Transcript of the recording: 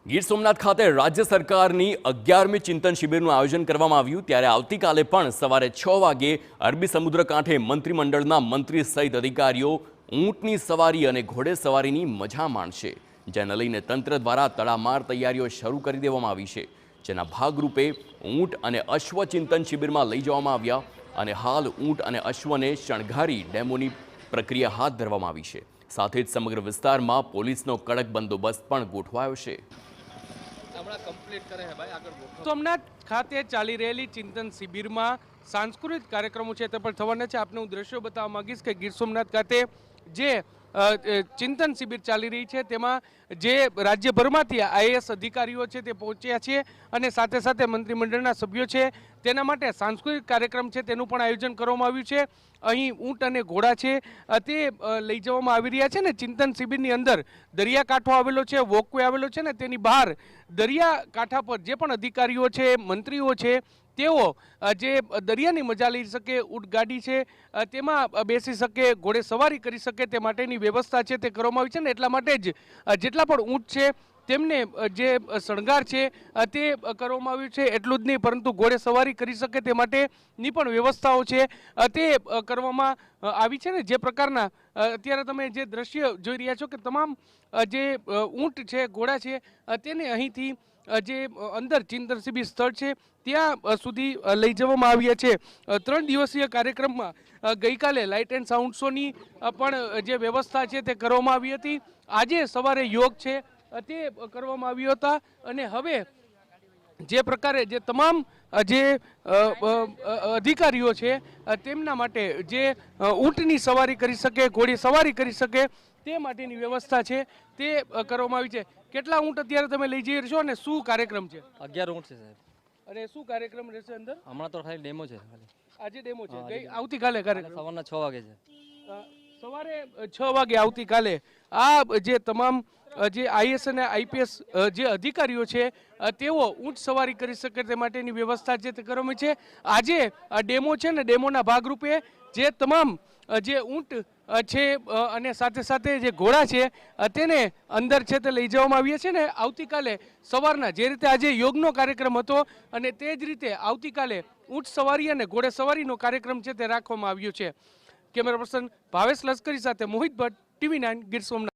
ગીર સોમનાથ ખાતે રાજ્ય સરકારની 11મી ચિંતન શિબિરનું આયોજન કરવામાં આવ્યું ત્યારે આવતીકાલે પણ સવારે 6 વાગે અરબી સમુદ્ર કાંઠે મંત્રીમંડળના મંત્રી સહિત અધિકારીઓ ઊંટની સવારી અને ઘોડેસવારીની મજા માણશે, જેને લઈને તંત્ર દ્વારા તડામાર તૈયારીઓ શરૂ કરી દેવામાં આવી છે, જેના ભાગરૂપે ઊંટ અને અશ્વ ચિંતન શિબિરમાં લઈ જવામાં આવ્યા અને હાલ ઊંટ અને અશ્વને શણગારી ડેમોની પ્રક્રિયા હાથ ધરવામાં આવી છે। સાથે જ સમગ્ર વિસ્તારમાં પોલીસનો કડક બંદોબસ્ત પણ ગોઠવાયો છે। સોમનાથ ખાતે ચાલી રહેલી ચિંતન શિબિરમાં સાંસ્કૃતિક કાર્યક્રમો છે તે પણ થવાના છે। આપને હું દ્રશ્યો બતાવવા માંગીશ કે ગીર સોમનાથ ખાતે જે ચિંતન શિબિર ચાલી રહી છે તેમાં જે રાજ્યભરમાંથી આઈએએસ અધિકારીઓ છે તે પહોંચ્યા છે અને સાથે સાથે મંત્રીમંડળના સભ્યો છે તેના માટે સાંસ્કૃતિક કાર્યક્રમ છે તેનું પણ આયોજન કરવામાં આવ્યું છે। અહીં ઊંટ અને ઘોડા છે તે લઈ જવામાં આવી રહ્યા છે ને ચિંતન શિબિરની અંદર દરિયાકાંઠો આવેલો છે, વોકવે આવેલો છે ને તેની બહાર દરિયાકાંઠા પર જે પણ અધિકારીઓ છે, મંત્રીઓ છે તેઓ જે દરિયાની મજા લઈ શકે, ઊંટગાડી છે તેમાં બેસી શકે, ઘોડે સવારી કરી શકે તે માટેની વ્યવસ્થા છે તે કરવામાં આવી છે ને એટલા માટે જ જેટલા પણ ઊંટ છે તેમને જે શણગાર છે તે કરવામાં આવ્યું છે। એટલું જ નહીં પરંતુ ઘોડે સવારી કરી શકે તે માટેની પણ વ્યવસ્થાઓ છે તે કરવામાં આવી છે ને જે પ્રકારના અત્યારે તમે જે દ્રશ્ય જોઈ રહ્યા છો કે તમામ જે ઊંટ છે, ઘોડા છે તેને અહીંથી જે અંદર ચિંતન શિબિર સ્થળ છે ત્યાં સુધી લઈ જવામાં આવ્યા છે। 3 દિવસીય કાર્યક્રમમાં ગઈકાલે લાઇટ એન્ડ સાઉન્ડ શોની પણ જે વ્યવસ્થા છે તે કરવામાં આવી હતી। આજે સવારે યોગ છે તે કરવામાં આવ્યો હતા અને હવે જે પ્રકારે જે તમામ જે અધિકારીઓ છે તેમના માટે જે ઊંટની સવારી કરી શકે, ઘોડી સવારી કરી શકે તે માટેની વ્યવસ્થા છે તે કરવામાં આવી છે। કેટલા ઊંટ અત્યારે તમે લઈ જઈ છો અને શું કાર્યક્રમ છે? 11 ઊંટ છે સાહેબ। અને શું કાર્યક્રમ રહેશે અંદર? હમણાં તો ખાલી ડેમો છે ખાલી। આજે ડેમો છે, ગઈ આવતીકાલે કાર્યક્રમ સવારના 6 વાગે છે। સવારે 6 વાગે આવતીકાલે આ જે તમામ જે આઈએએસ અને આઈપીએસ જે અધિકારીઓ છે તેઓ ઊંટ સવારી કરી શકે તે માટેની વ્યવસ્થા છે તે કરવામાં છે। આજે ડેમો છે ને ડેમોના ભાગરૂપે જે તમામ જે ઊંટ છે અને સાથે સાથે જે ઘોડા છે તેને અંદર છે તે લઈ જવામાં આવ્યા છે ને આવતીકાલે સવારના જે રીતે આજે યોગનો કાર્યક્રમ હતો અને તે જ રીતે આવતીકાલે ઊંટ સવારી અને ઘોડે સવારીનો કાર્યક્રમ છે તે રાખવામાં આવ્યો છે। કેમેરા પર્સન ભાવેશ લશ્કરી સાથે મોહિત ભટ્ટ, TV9 ગીર સોમનાથ।